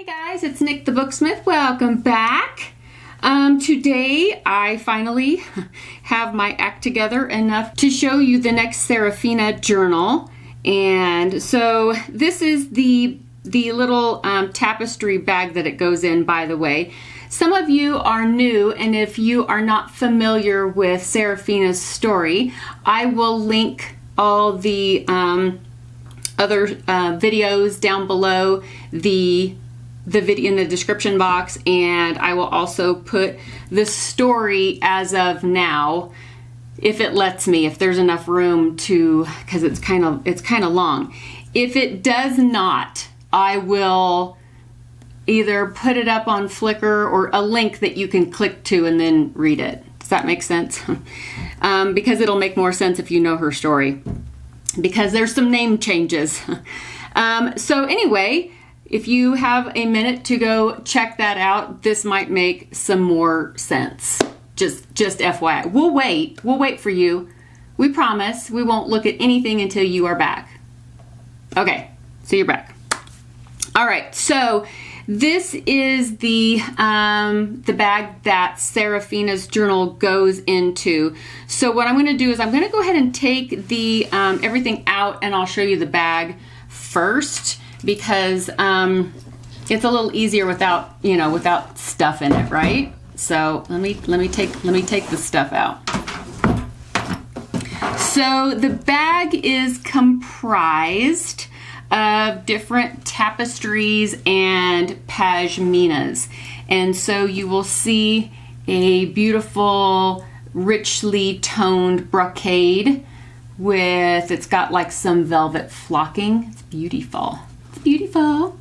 Guys, it's Nick the Booksmith. Welcome back. Today I finally have my act together enough to show you the next Seraphina journal. And so this is the little tapestry bag that it goes in, by the way. Some of you are new, and if you are not familiar with Seraphina's story, I will link all the other videos down below the video in the description box, and I will also put the story as of now, if it lets me, if there's enough room to, because it's kind of long. If it does not, I will either put it up on Flickr or a link that you can click to and then read it. Does that make sense? Because it'll make more sense if you know her story, because there's some name changes. So anyway, if you have a minute to go check that out, this might make some more sense. Just FYI. We'll wait for you. We promise we won't look at anything until you are back. Okay, so you're back. All right, so this is the bag that Seraphina's journal goes into. So what I'm going to do is I'm going to go ahead and take the everything out, and I'll show you the bag first, because it's a little easier without stuff in it, right? So let me take the stuff out. So the bag is comprised of different tapestries and pashminas, and so you will see a beautiful, richly toned brocade with, it's got like some velvet flocking. It's beautiful. It's beautiful.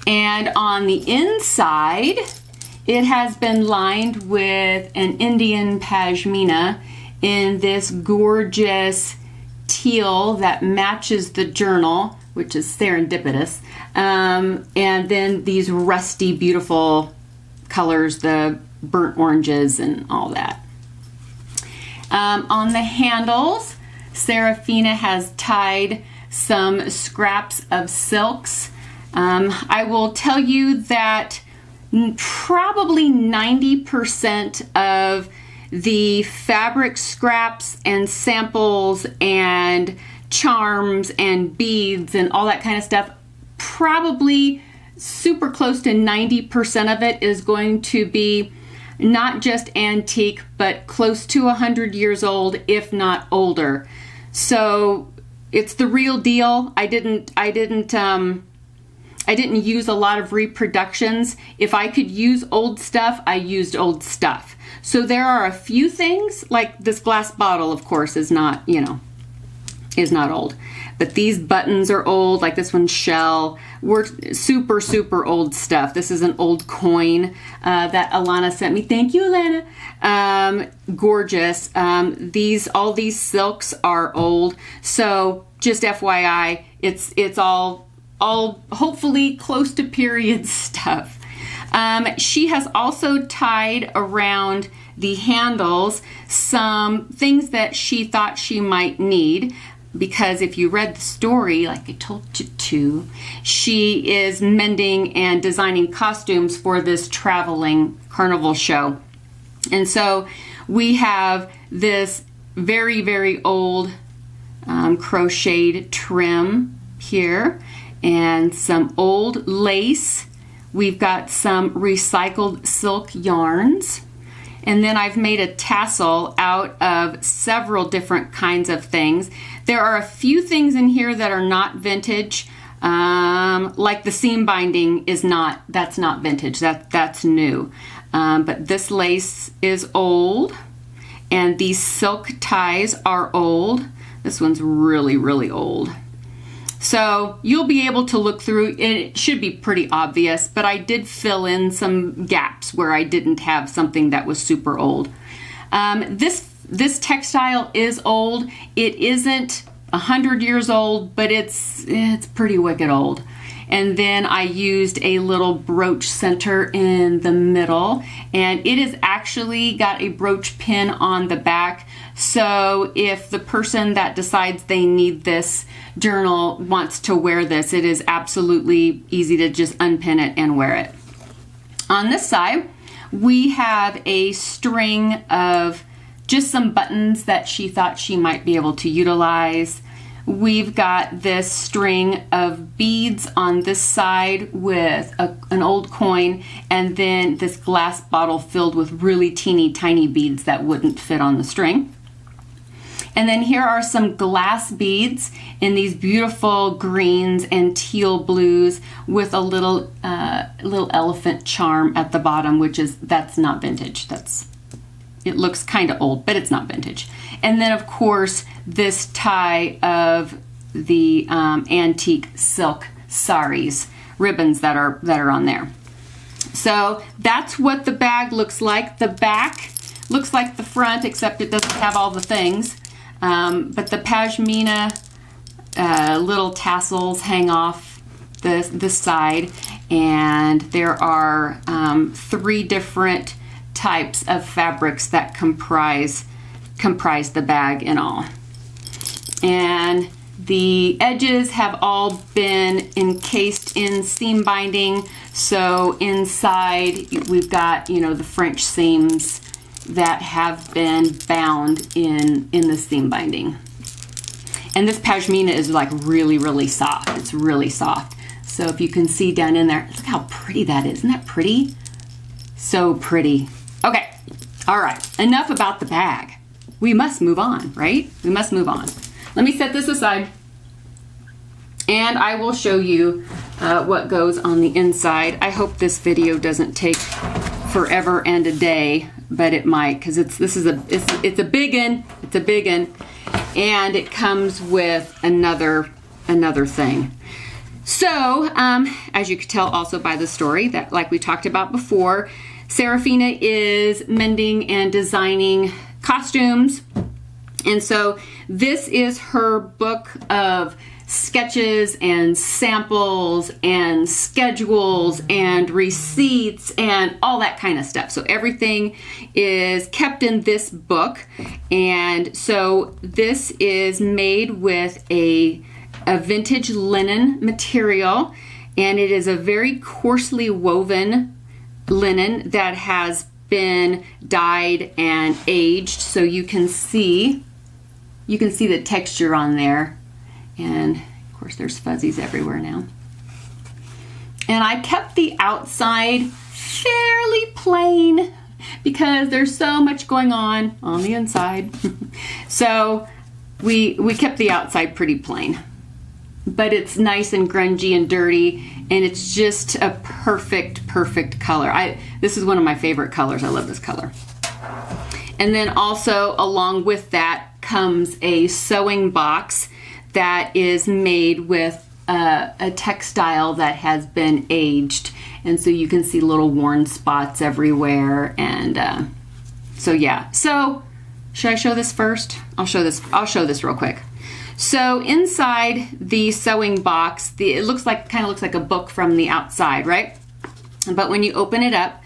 And on the inside, it has been lined with an Indian pashmina in this gorgeous teal that matches the journal, which is serendipitous. And then these rusty, beautiful colors, the burnt oranges and all that. On the handles, Seraphina has tied some scraps of silks. I will tell you that probably 90% of the fabric scraps and samples and charms and beads and all that kind of stuff, probably super close to 90% of it is going to be not just antique, but close to 100 years old, if not older. So it's the real deal. I didn't use a lot of reproductions. If I could use old stuff, I used old stuff. So there are a few things, like this glass bottle, of course, is not old. But these buttons are old, like this one's shell. We're super, super old stuff. This is an old coin that Alana sent me. Thank you, Alana. Gorgeous. All these silks are old. So just FYI, it's all hopefully close to period stuff. She has also tied around the handles some things that she thought she might need, because if you read the story, like I told you to, she is mending and designing costumes for this traveling carnival show. And so we have this very, very old crocheted trim here, and some old lace. We've got some recycled silk yarns. And then I've made a tassel out of several different kinds of things. There are a few things in here that are not vintage. Like the seam binding that's not vintage, that's new. But this lace is old, and these silk ties are old. This one's really, really old. So you'll be able to look through, and it should be pretty obvious, but I did fill in some gaps where I didn't have something that was super old. This textile is old. It isn't 100 years old, but it's pretty wicked old. and then I used a little brooch center in the middle, and it has actually got a brooch pin on the back. So if the person that decides they need this journal wants to wear this, it is absolutely easy to just unpin it and wear it. On this side, we have a string of just some buttons that she thought she might be able to utilize. We've got this string of beads on this side with an old coin, and then this glass bottle filled with really teeny tiny beads that wouldn't fit on the string. And then here are some glass beads in these beautiful greens and teal blues with a little elephant charm at the bottom, that's not vintage. It looks kind of old, but it's not vintage. And then of course this tie of the antique silk saris ribbons that are on there. So that's what the bag looks like. The back looks like the front, except it doesn't have all the things. But the pashmina little tassels hang off the side, and there are 3 different types of fabrics that comprise the bag in all. And the edges have all been encased in seam binding, so inside we've got, the French seams that have been bound in the seam binding. And this pashmina is like really, really soft. It's really soft. So if you can see down in there, look how pretty that is. Isn't that pretty? So pretty. Okay, all right, enough about the bag. We must move on, right? We must move on. Let me set this aside, and I will show you what goes on the inside. I hope this video doesn't take forever and a day, but it might, because it's a big one. It's a big one, and it comes with another thing. So, as you could tell also by the story, that like we talked about before, Seraphina is mending and designing costumes, and so this is her book of sketches and samples and schedules and receipts and all that kind of stuff. So everything is kept in this book, and so this is made with a vintage linen material, and it is a very coarsely woven linen that has been dyed and aged, so you can see the texture on there. And of course there's fuzzies everywhere now. And I kept the outside fairly plain because there's so much going on the inside. So we kept the outside pretty plain. But it's nice and grungy and dirty, and it's just a perfect color. This is one of my favorite colors. I love this color. And then also along with that comes a sewing box that is made with a textile that has been aged, and so you can see little worn spots everywhere. And so yeah. So should I show this first? I'll show this real quick. So inside the sewing box, it kind of looks like a book from the outside, right? But when you open it up,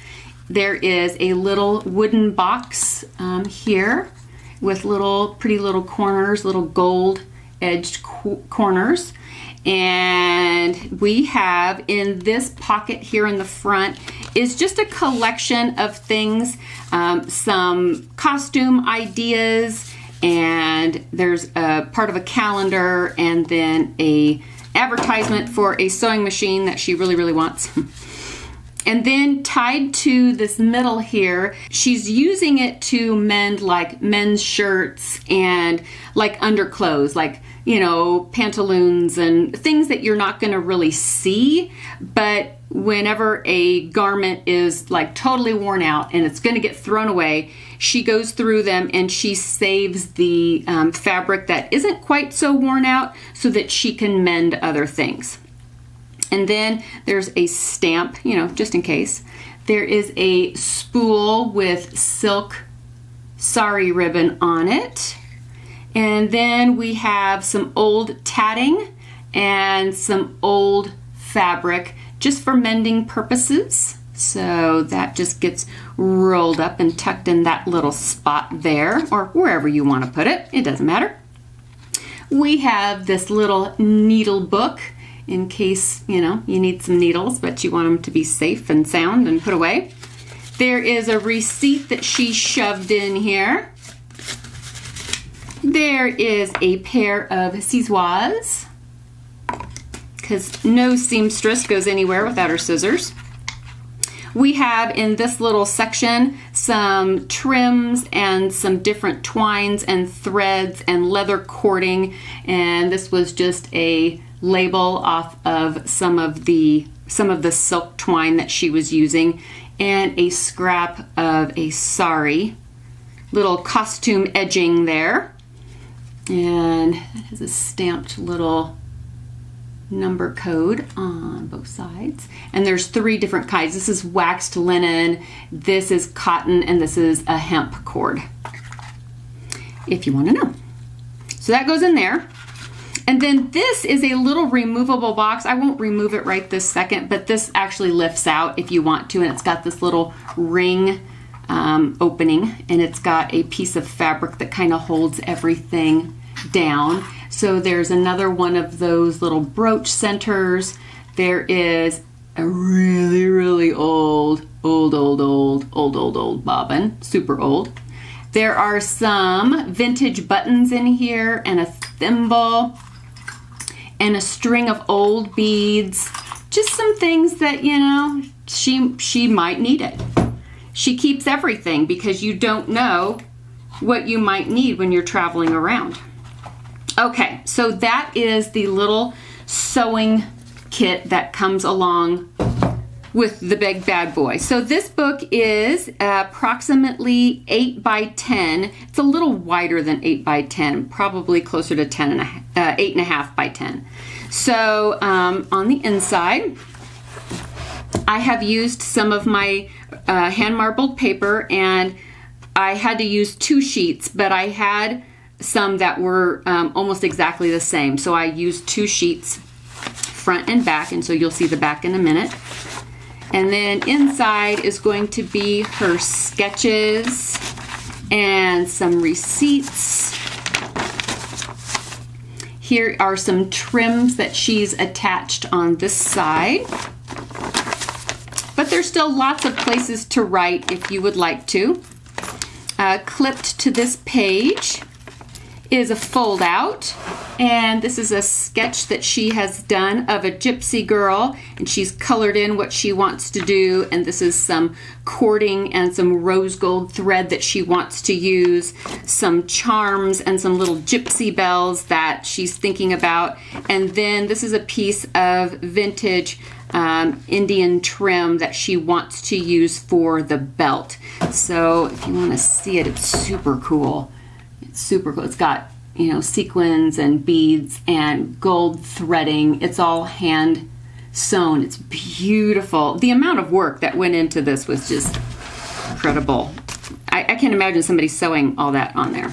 there is a little wooden box here with pretty little corners, little gold edged corners. And we have in this pocket here in the front is just a collection of things, some costume ideas, and there's a part of a calendar, and then a advertisement for a sewing machine that she really wants. And then tied to this middle here, she's using it to mend like men's shirts and like underclothes, like, pantaloons and things that you're not going to really see. But whenever a garment is like totally worn out and it's going to get thrown away, she goes through them and she saves the fabric that isn't quite so worn out so that she can mend other things. And then there's a stamp, just in case. There is a spool with silk sari ribbon on it. And then we have some old tatting and some old fabric just for mending purposes. So that just gets rolled up and tucked in that little spot there, or wherever you want to put it. It doesn't matter. We have this little needle book in case, you need some needles, but you want them to be safe and sound and put away. There is a receipt that she shoved in here. There is a pair of scissors, because no seamstress goes anywhere without her scissors. We have in this little section some trims and some different twines and threads and leather cording, and this was just a label off of some of the silk twine that she was using, and a scrap of a sari, little costume edging there, and it has a stamped little number code on both sides, and there's 3 different kinds. This is waxed linen, this is cotton, and this is a hemp cord, if you want to know. So that goes in there. And then this is a little removable box. I won't remove it right this second, but this actually lifts out if you want to, and it's got this little ring opening, and it's got a piece of fabric that kind of holds everything down. So there's another one of those little brooch centers. There is a really, really old bobbin, super old. There are some vintage buttons in here, and a thimble, and a string of old beads. Just some things that, she might need it. She keeps everything because you don't know what you might need when you're traveling around. Okay, so that is the little sewing kit that comes along with the big bad boy. So this book is approximately 8 by 10. It's a little wider than 8 by 10, probably closer to 8.5 by 10. So on the inside, I have used some of my hand marbled paper, and I had to use 2 sheets, but I had some that were almost exactly the same. So I used 2 sheets, front and back, and so you'll see the back in a minute. And then inside is going to be her sketches and some receipts. Here are some trims that she's attached on this side. But there's still lots of places to write if you would like to. Clipped to this page is a fold out, and this is a sketch that she has done of a gypsy girl, and she's colored in what she wants to do, and this is some cording and some rose gold thread that she wants to use, some charms and some little gypsy bells that she's thinking about, and then this is a piece of vintage Indian trim that she wants to use for the belt. So if you want to see it, it's super cool. It's super cool. It's got, sequins and beads and gold threading. It's all hand sewn. It's beautiful. The amount of work that went into this was just incredible. I can't imagine somebody sewing all that on there.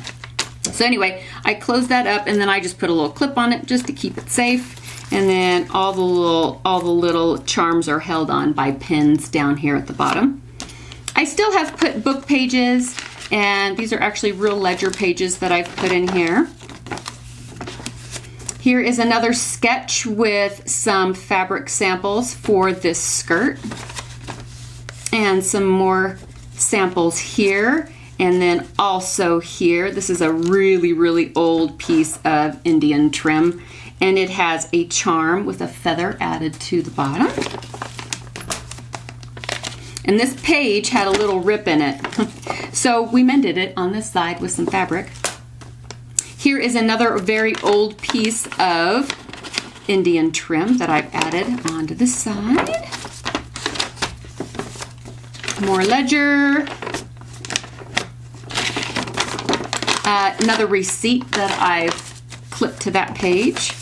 So anyway, I closed that up, and then I just put a little clip on it just to keep it safe. And then all the little charms are held on by pins down here at the bottom. I still have put book pages, and these are actually real ledger pages that I've put in here. Here is another sketch with some fabric samples for this skirt, and some more samples here, and then also here. This is a really, really old piece of Indian trim, and it has a charm with a feather added to the bottom. And this page had a little rip in it. So we mended it on this side with some fabric. Here is another very old piece of Indian trim that I've added onto the side. More ledger. Another receipt that I've clipped to that page.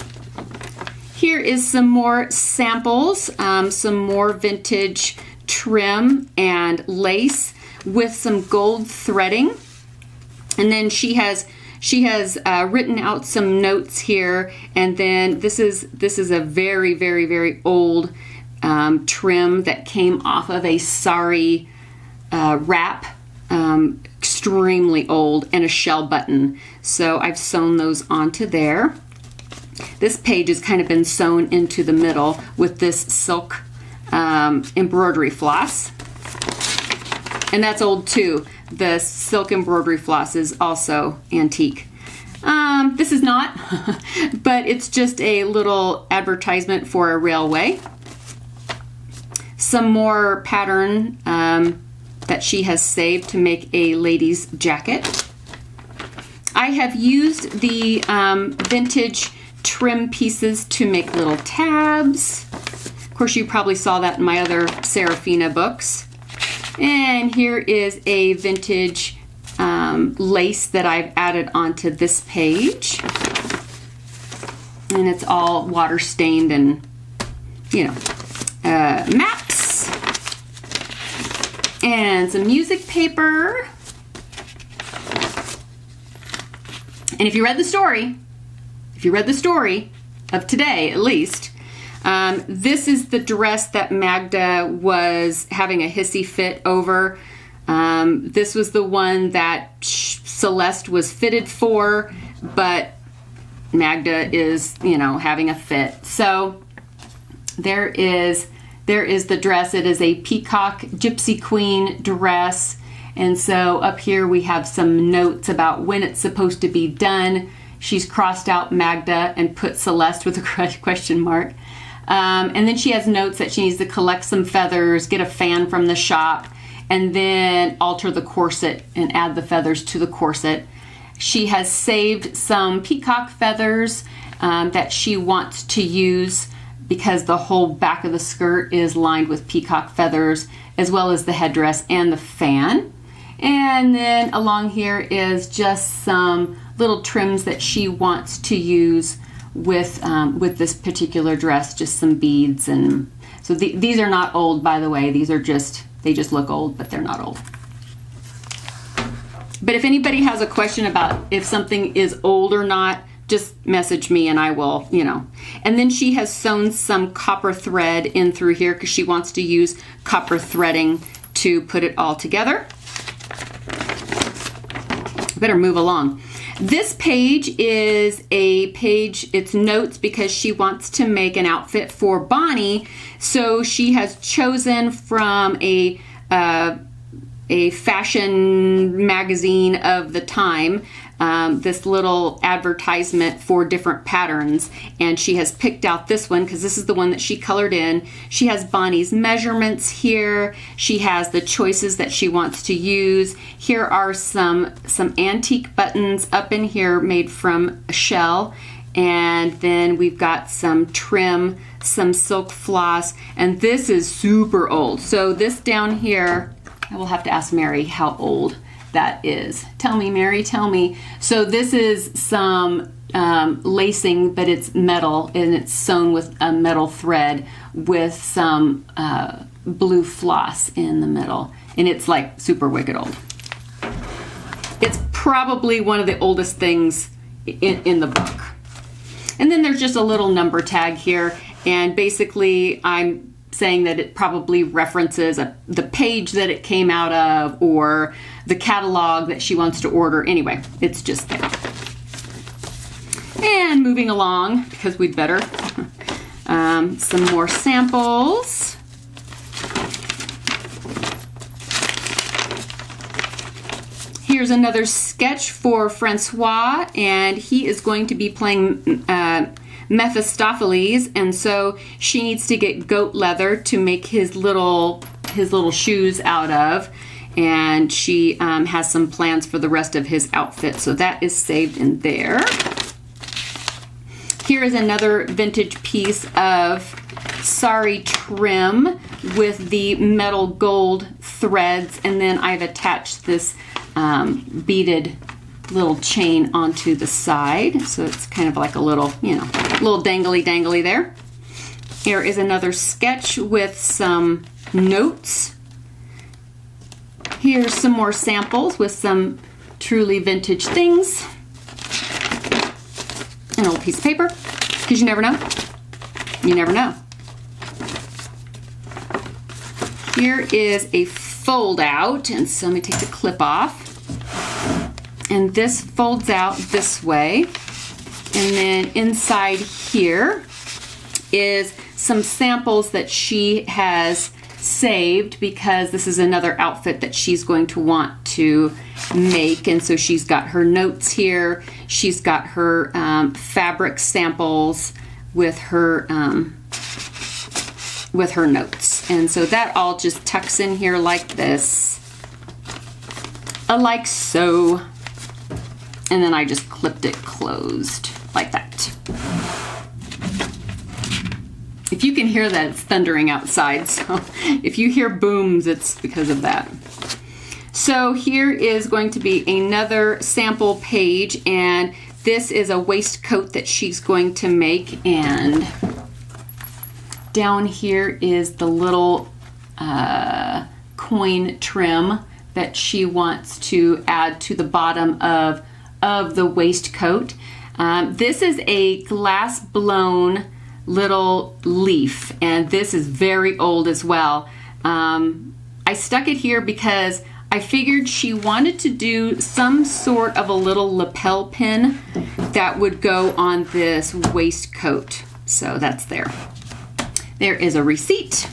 Here is some more samples, some more vintage trim and lace with some gold threading. And then she has She has written out some notes here, and then this is a very, very, very old trim that came off of a sari wrap, extremely old, and a shell button. So I've sewn those onto there. This page has kind of been sewn into the middle with this silk embroidery floss. And that's old too. The silk embroidery floss is also antique. This is not, but it's just a little advertisement for a railway. Some more pattern that she has saved to make a lady's jacket. I have used the vintage trim pieces to make little tabs. Of course, you probably saw that in my other Seraphina books. And here is a vintage lace that I've added onto this page. And it's all water stained and, you know, maps. And some music paper. And if you read the story of today, at least, this is the dress that Magda was having a hissy fit over. This was the one that Celeste was fitted for, but Magda is, you know, having a fit. So there is the dress. It is a peacock gypsy queen dress. And so up here we have some notes about when it's supposed to be done. She's crossed out Magda and put Celeste with a question mark. And then she has notes that she needs to collect some feathers, get a fan from the shop, and then alter the corset and add the feathers to the corset. She has saved some peacock feathers that she wants to use because the whole back of the skirt is lined with peacock feathers, as well as the headdress and the fan. And then along here is just some little trims that she wants to use with this particular dress, just some beads. And so these are not old, by the way. These are they just look old, but they're not old. But if anybody has a question about if something is old or not, just message me and I will, you know. And then she has sewn some copper thread in through here because she wants to use copper threading to put it all together. Better move along. This page is a page, it's notes because she wants to make an outfit for Bonnie. So she has chosen from a fashion magazine of the time, this little advertisement for different patterns, and she has picked out this one because this is the one that she colored in. She has Bonnie's measurements here. She has the choices that she wants to use. Here are some antique buttons up in here made from a shell, and then we've got some trim, some silk floss, and this is super old. So this down here, I will have to ask Mary how old that is. Tell me, Mary, tell me. So this is some lacing, but it's metal, and it's sewn with a metal thread with some blue floss in the middle. And it's like super wicked old. It's probably one of the oldest things in the book. And then there's just a little number tag here. And basically I'm saying that it probably references the page that it came out of or the catalog that she wants to order. Anyway, it's just there. And moving along, because we'd better, some more samples. Here's another sketch for Francois, and he is going to be playing Mephistopheles, and so she needs to get goat leather to make his little shoes out of, and she has some plans for the rest of his outfit, so that is saved in there. Here is another vintage piece of sari trim with the metal gold threads, and then I've attached this beaded little chain onto the side, so it's kind of like a little, little dangly there. Here is another sketch with some notes. Here's some more samples with some truly vintage things. an old piece of paper, because you never know. You never know. Here is a fold out, and so let me take the clip off. And this folds out this way. And then inside here is some samples that she has saved, because this is another outfit that she's going to want to make. And so she's got her notes here. She's got her fabric samples with her notes. And so that all just tucks in here like this, like so. And then I just clipped it closed like that. If you can hear that, it's thundering outside. So if you hear booms, it's because of that. So here is going to be another sample page, and this is a waistcoat that she's going to make. And down here is the little coin trim that she wants to add to the bottom of the waistcoat. This is a glass blown little leaf, and this is very old as well. I stuck it here because I figured she wanted to do some sort of a little lapel pin that would go on this waistcoat. So that's there. There is a receipt.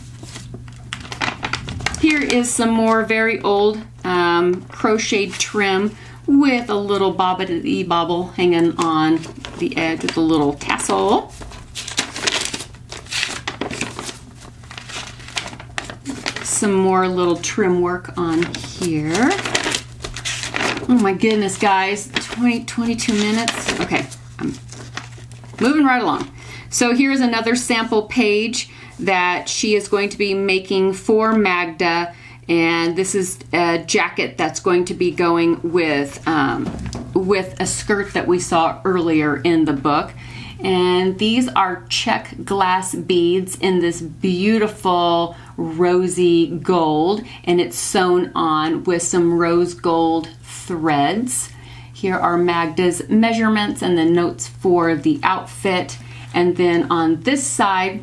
Here is some more very old crocheted trim with a little bobbity bobble hanging on the edge with a little tassel. Some more little trim work on here. Oh my goodness, guys, 22 minutes. Okay, I'm moving right along. So here's another sample page that she is going to be making for Magda, and this is a jacket that's going to be going with a skirt that we saw earlier in the book. And these are check glass beads in this beautiful rosy gold, and it's sewn on with some rose gold threads. Here are Magda's measurements and the notes for the outfit. And then on this side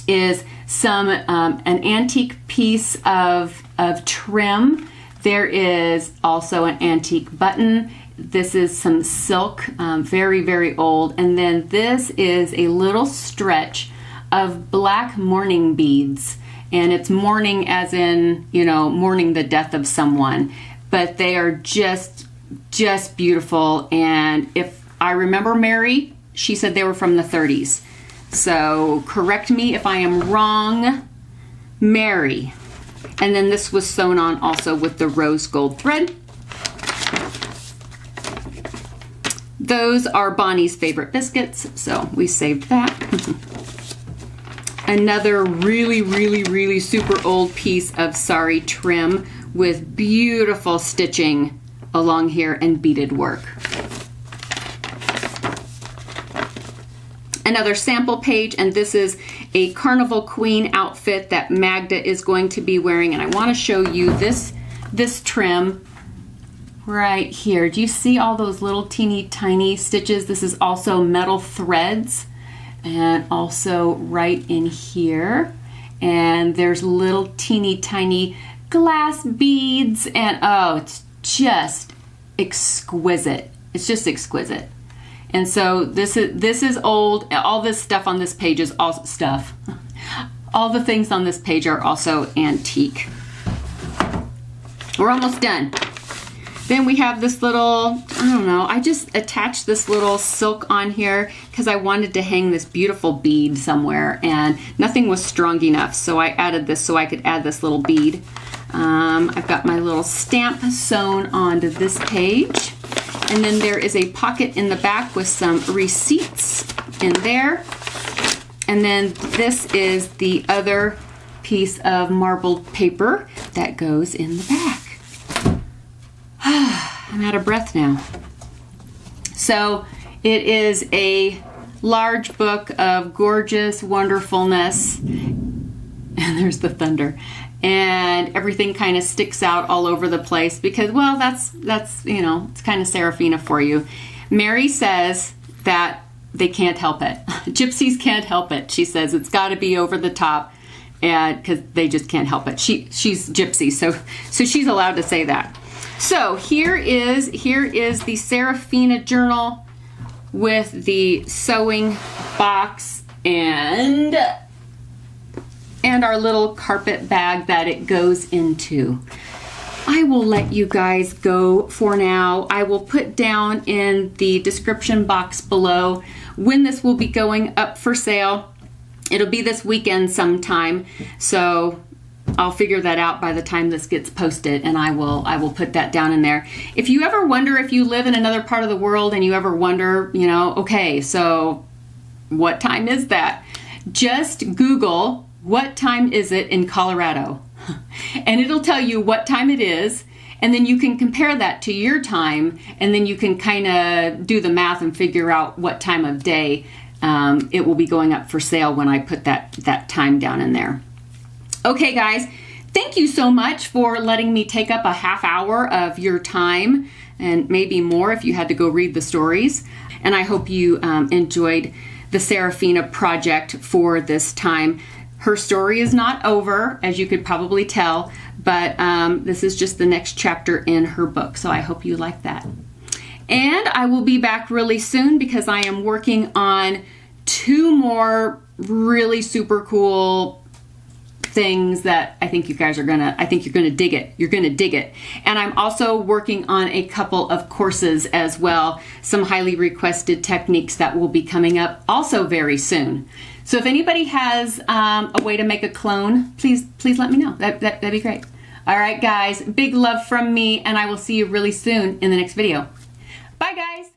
is some an antique piece of trim. There is also an antique button. This is some silk, very, very old. And then this is a little stretch of black mourning beads. And it's mourning as in, you know, mourning the death of someone. But they are just beautiful. And if I remember Mary, she said they were from the 30s. So correct me if I am wrong, Mary. And then this was sewn on also with the rose gold thread. Those are Bonnie's favorite biscuits, so we saved that. Another really super old piece of sari trim with beautiful stitching along here and beaded work. Another sample page, and this is a Carnival Queen outfit that Magda is going to be wearing, and I want to show you this trim right here. Do you see all those little teeny tiny stitches? This is also metal threads, and also right in here, and there's little teeny tiny glass beads, and oh, it's just exquisite. It's just exquisite. And so this is old. All this stuff on this page is all stuff. All the things on this page are also antique. We're almost done. Then we have this little, I don't know, I just attached this little silk on here because I wanted to hang this beautiful bead somewhere, and nothing was strong enough, so I added this so I could add this little bead. I've got my little stamp sewn onto this page, and then there is a pocket in the back with some receipts in there. And then this is the other piece of marbled paper that goes in the back. I'm out of breath now. So it is a large book of gorgeous wonderfulness. And there's the thunder. And everything kind of sticks out all over the place because, well, that's you know, it's kind of Seraphina for you. Mary says that they can't help it. Gypsies can't help it. She says it's got to be over the top, and because they just can't help it. She's gypsy, so she's allowed to say that. So here is the Seraphina journal with the sewing box and our little carpet bag that it goes into. I will let you guys go for now. I will put down in the description box below when this will be going up for sale. It'll be this weekend sometime, so I'll figure that out by the time this gets posted, and I will put that down in there. If you ever wonder, if you live in another part of the world and you ever wonder, you know, okay, so what time is that? Just Google, what time is it in Colorado? And it'll tell you what time it is, and then you can compare that to your time, and then you can kind of do the math and figure out what time of day it will be going up for sale when I put that time down in there. Okay, guys, thank you so much for letting me take up a half hour of your time, and maybe more if you had to go read the stories. And I hope you enjoyed the Seraphina project for this time. Her story is not over, as you could probably tell, but this is just the next chapter in her book, so I hope you like that. And I will be back really soon because I am working on 2 more really super cool things that I think you guys are I think you're gonna dig it. You're gonna dig it. And I'm also working on a couple of courses as well, some highly requested techniques that will be coming up also very soon. So if anybody has a way to make a clone, please let me know. That'd be great. All right, guys, big love from me, and I will see you really soon in the next video. Bye, guys.